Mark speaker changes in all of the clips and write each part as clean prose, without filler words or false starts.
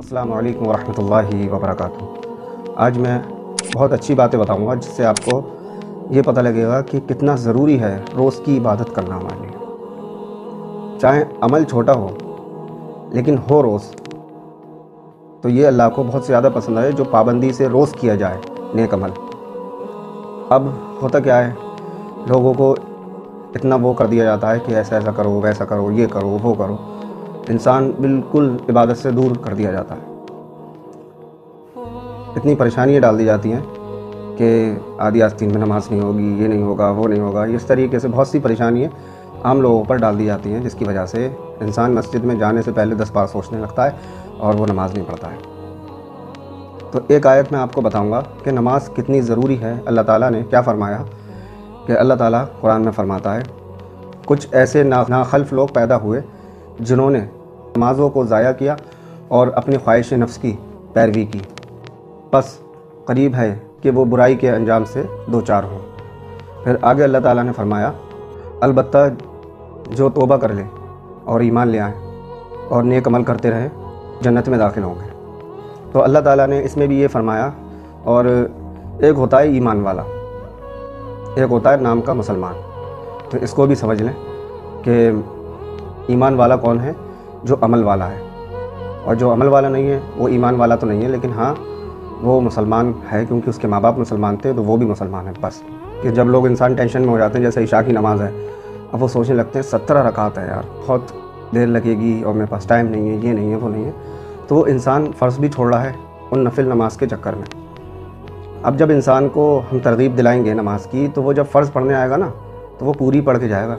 Speaker 1: السلام علیکم ورحمۃ اللہ وبرکاتہ۔ آج میں بہت اچھی باتیں بتاؤں گا جس سے آپ کو یہ پتہ لگے گا کہ کتنا ضروری ہے روز کی عبادت کرنا ہمارے لیے۔ چاہے عمل چھوٹا ہو لیکن ہو روز، تو یہ اللہ کو بہت زیادہ پسند ہے جو پابندی سے روز کیا جائے نیک عمل۔ اب ہوتا کیا ہے، لوگوں کو اتنا وہ کر دیا جاتا ہے کہ ایسا کرو، ویسا کرو، یہ کرو، وہ کرو، انسان بالکل عبادت سے دور کر دیا جاتا ہے۔ اتنی پریشانیاں ڈال دی جاتی ہیں کہ آدھی آستین میں نماز نہیں ہوگی، یہ نہیں ہوگا، وہ نہیں ہوگا، اس طریقے سے بہت سی پریشانیاں عام لوگوں پر ڈال دی جاتی ہیں، جس کی وجہ سے انسان مسجد میں جانے سے پہلے 10 بار سوچنے لگتا ہے اور وہ نماز نہیں پڑھتا ہے۔ تو ایک آیت میں آپ کو بتاؤں گا کہ نماز کتنی ضروری ہے۔ اللہ تعالیٰ نے کیا فرمایا کہ اللہ تعالیٰ قرآن میں فرماتا ہے، کچھ ایسے ناخلف لوگ پیدا ہوئے جنہوں نے نمازوں کو ضائع کیا اور اپنی خواہش نفس کی پیروی کی، بس قریب ہے کہ وہ برائی کے انجام سے دوچار ہوں۔ پھر آگے اللہ تعالیٰ نے فرمایا، البتہ جو توبہ کر لے اور ایمان لے آئیں اور نیک عمل کرتے رہے جنت میں داخل ہوں گے۔ تو اللہ تعالیٰ نے اس میں بھی یہ فرمایا، اور ایک ہوتا ہے ایمان والا، ایک ہوتا ہے نام کا مسلمان۔ تو اس کو بھی سمجھ لیں کہ ایمان والا کون ہے؟ جو عمل والا ہے، اور جو عمل والا نہیں ہے وہ ایمان والا تو نہیں ہے، لیکن ہاں وہ مسلمان ہے کیونکہ اس کے ماں باپ مسلمان تھے تو وہ بھی مسلمان ہے۔ بس کہ جب لوگ انسان ٹینشن میں ہو جاتے ہیں، جیسے عشاء کی نماز ہے، اب وہ سوچنے لگتے ہیں 17 رکعت ہے یار، بہت دیر لگے گی اور میرے پاس ٹائم نہیں ہے، یہ نہیں ہے، وہ نہیں ہے، تو وہ انسان فرض بھی چھوڑ رہا ہے ان نفل نماز کے چکر میں۔ اب جب انسان کو ہم ترغیب دلائیں گے نماز کی، تو وہ جب فرض پڑھنے آئے گا نا تو وہ پوری پڑھ کے جائے گا۔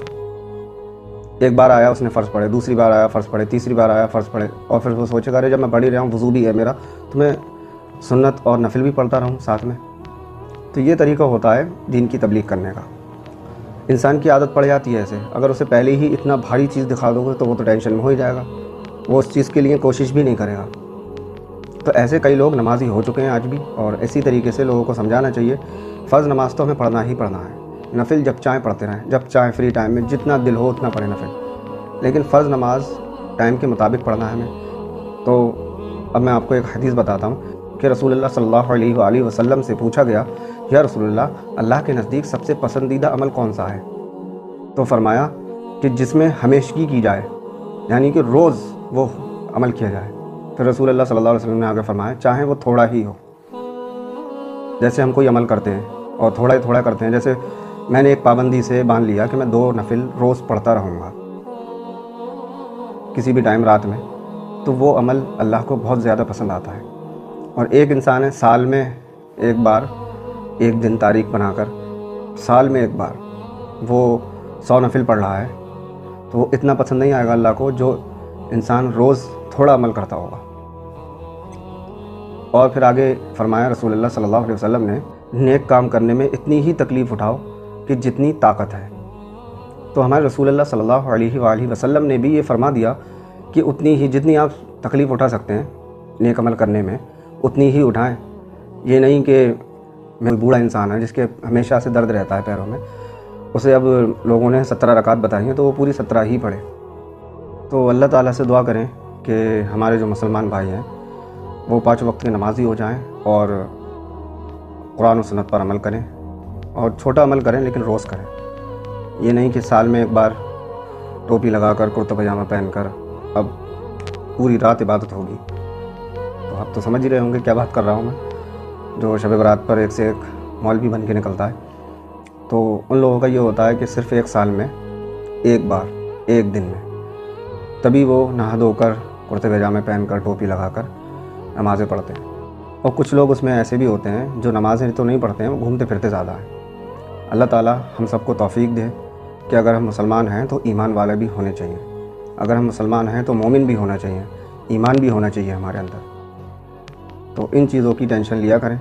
Speaker 1: ایک بار آیا اس نے فرض پڑھے، دوسری بار آیا فرض پڑھے، تیسری بار آیا فرض پڑھے، اور پھر وہ سوچے گا ارے جب میں پڑھ ہی رہا ہوں، وضو بھی ہے میرا، تو میں سنت اور نفل بھی پڑھتا رہوں ساتھ میں۔ تو یہ طریقہ ہوتا ہے دین کی تبلیغ کرنے کا۔ انسان کی عادت پڑ جاتی ہے ایسے، اگر اسے پہلے ہی اتنا بھاری چیز دکھا دو گے تو وہ تو ٹینشن میں ہو ہی جائے گا، وہ اس چیز کے لیے کوشش بھی نہیں کرے گا۔ تو ایسے کئی لوگ نمازی ہو چکے ہیں آج بھی، اور اسی طریقے سے لوگوں کو سمجھانا چاہیے، فرض نماز تو ہمیں پڑھنا ہی پڑھنا ہے، نفل جب چاہیں پڑھتے رہیں، جب چاہیں فری ٹائم میں جتنا دل ہو اتنا پڑھیں نفل، لیکن فرض نماز ٹائم کے مطابق پڑھنا ہے ہمیں۔ تو اب میں آپ کو ایک حدیث بتاتا ہوں کہ رسول اللہ صلی اللہ علیہ وآلہ وسلم سے پوچھا گیا، یا رسول اللہ کے نزدیک سب سے پسندیدہ عمل کون سا ہے؟ تو فرمایا کہ جس میں ہمیشگی کی جائے، یعنی کہ روز وہ عمل کیا جائے۔ پھر رسول اللہ صلی اللہ علیہ وسلم نے آگے فرمایا، چاہے وہ تھوڑا ہی ہو، جیسے ہم کوئی عمل کرتے ہیں اور تھوڑا ہی تھوڑا کرتے ہیں، جیسے میں نے ایک پابندی سے باندھ لیا کہ میں 2 نفل روز پڑھتا رہوں گا کسی بھی ٹائم رات میں، تو وہ عمل اللہ کو بہت زیادہ پسند آتا ہے۔ اور ایک انسان ہے سال میں ایک بار، ایک دن تاریخ بنا کر سال میں ایک بار وہ 100 نفل پڑھ رہا ہے، تو وہ اتنا پسند نہیں آئے گا اللہ کو جو انسان روز تھوڑا عمل کرتا ہوگا۔ اور پھر آگے فرمایا رسول اللہ صلی اللہ علیہ وسلم نے، نیک کام کرنے میں اتنی ہی تکلیف اٹھاؤ کہ جتنی طاقت ہے۔ تو ہمارے رسول اللہ صلی اللہ علیہ وآلہ وسلم نے بھی یہ فرما دیا کہ اتنی ہی جتنی آپ تکلیف اٹھا سکتے ہیں نیک عمل کرنے میں اتنی ہی اٹھائیں۔ یہ نہیں کہ میں بوڑھا انسان ہے جس کے ہمیشہ سے درد رہتا ہے پیروں میں، اسے اب لوگوں نے 17 رکعت بتائی ہیں تو وہ پوری 17 ہی پڑھے۔ تو اللہ تعالیٰ سے دعا کریں کہ ہمارے جو مسلمان بھائی ہیں وہ 5 وقت کے نمازی ہو جائیں اور قرآن و سنت پر عمل کریں، اور چھوٹا عمل کریں لیکن روز کریں۔ یہ نہیں کہ سال میں ایک بار ٹوپی لگا کر کرتا پاجامہ پہن کر اب پوری رات عبادت ہوگی۔ تو آپ تو سمجھ ہی رہے ہوں گے کیا بات کر رہا ہوں میں، جو شب برات پر ایک سے ایک مولوی بن کے نکلتا ہے، تو ان لوگوں کا یہ ہوتا ہے کہ صرف ایک سال میں ایک بار، ایک دن میں، تبھی وہ نہا دھو کر کرتے پاجامے پہن کر ٹوپی لگا کر نمازیں پڑھتے ہیں۔ اور کچھ لوگ اس میں ایسے بھی ہوتے ہیں جو نمازیں تو نہیں پڑھتے ہیں، وہ گھومتے پھرتے زیادہ ہیں۔ اللہ تعالیٰ ہم سب کو توفیق دے کہ اگر ہم مسلمان ہیں تو ایمان والے بھی ہونے چاہیے، اگر ہم مسلمان ہیں تو مومن بھی ہونا چاہیے، ایمان بھی ہونا چاہیے ہمارے اندر۔ تو ان چیزوں کی ٹینشن لیا کریں۔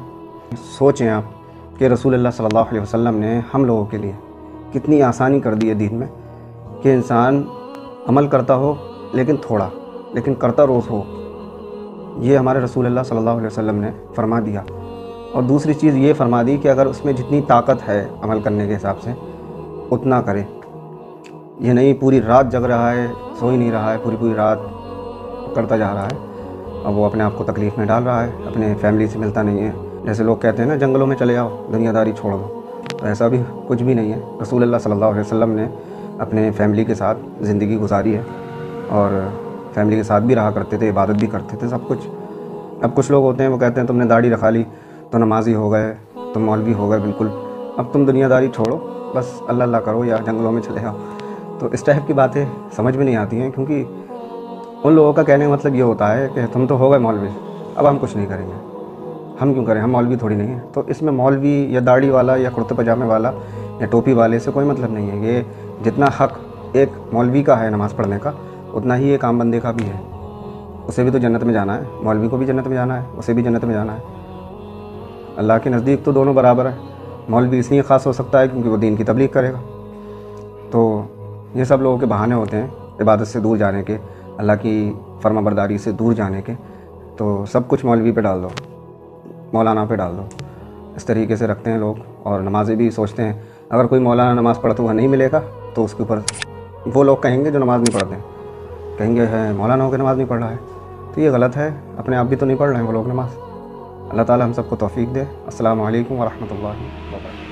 Speaker 1: سوچیں آپ کہ رسول اللہ صلی اللہ علیہ وسلم نے ہم لوگوں کے لیے کتنی آسانی کر دی ہے دین میں، کہ انسان عمل کرتا ہو لیکن تھوڑا، لیکن کرتا روز ہو۔ یہ ہمارے رسول اللہ صلی اللہ علیہ وسلم نے فرما دیا۔ اور دوسری چیز یہ فرما دی کہ اگر اس میں جتنی طاقت ہے عمل کرنے کے حساب سے اتنا کرے، یہ نہیں پوری رات جگ رہا ہے، سو ہی نہیں رہا ہے، پوری رات کرتا جا رہا ہے، اور وہ اپنے آپ کو تکلیف میں ڈال رہا ہے، اپنے فیملی سے ملتا نہیں ہے۔ جیسے لوگ کہتے ہیں نا جنگلوں میں چلے جاؤ، دنیا داری چھوڑ دو، تو ایسا بھی کچھ بھی نہیں ہے۔ رسول اللہ صلی اللہ علیہ وسلم نے اپنے فیملی کے ساتھ زندگی گزاری ہے، اور فیملی کے ساتھ بھی رہا کرتے تھے، عبادت بھی کرتے تھے، سب کچھ۔ اب کچھ لوگ ہوتے ہیں وہ کہتے ہیں تم نے داڑھی رکھا لی تو نمازی ہو گئے، تم مولوی ہو گئے بالکل، اب تم دنیا داری چھوڑو، بس اللہ اللہ کرو یا جنگلوں میں چلے جاؤ۔ تو اس ٹائپ کی باتیں سمجھ میں نہیں آتی ہیں، کیونکہ ان لوگوں کا کہنے کا مطلب یہ ہوتا ہے کہ تم تو ہو گئے مولوی، اب ہم کچھ نہیں کریں گے، ہم کیوں کریں، ہم مولوی تھوڑی نہیں ہیں۔ تو اس میں مولوی یا داڑھی والا یا کرتے پاجامے والا یا ٹوپی والے سے کوئی مطلب نہیں ہے۔ یہ جتنا حق ایک مولوی کا ہے نماز پڑھنے کا، اتنا ہی ایک عام بندے کا بھی ہے۔ اسے بھی تو جنت میں جانا ہے، مولوی کو بھی جنت میں جانا ہے، اسے بھی جنت میں جانا ہے۔ اللہ کے نزدیک تو دونوں برابر ہیں۔ مولوی اس لیے خاص ہو سکتا ہے کیونکہ وہ دین کی تبلیغ کرے گا۔ تو یہ سب لوگوں کے بہانے ہوتے ہیں عبادت سے دور جانے کے، اللہ کی فرما برداری سے دور جانے کے۔ تو سب کچھ مولوی پہ ڈال دو، مولانا پہ ڈال دو، اس طریقے سے رکھتے ہیں لوگ۔ اور نمازیں بھی سوچتے ہیں اگر کوئی مولانا نماز پڑھتا ہوا نہیں ملے گا تو اس کے اوپر وہ لوگ کہیں گے جو نماز نہیں پڑھتے ہیں، کہیں گے ہے مولانا ہو کے نماز نہیں پڑھ رہا ہے، تو یہ غلط ہے۔ اپنے آپ بھی تو نہیں پڑھ رہے ہیں وہ لوگ نماز۔ اللہ تعالی ہم سب کو توفیق دے۔ السلام علیکم ورحمۃ اللہ وبرکاتہ۔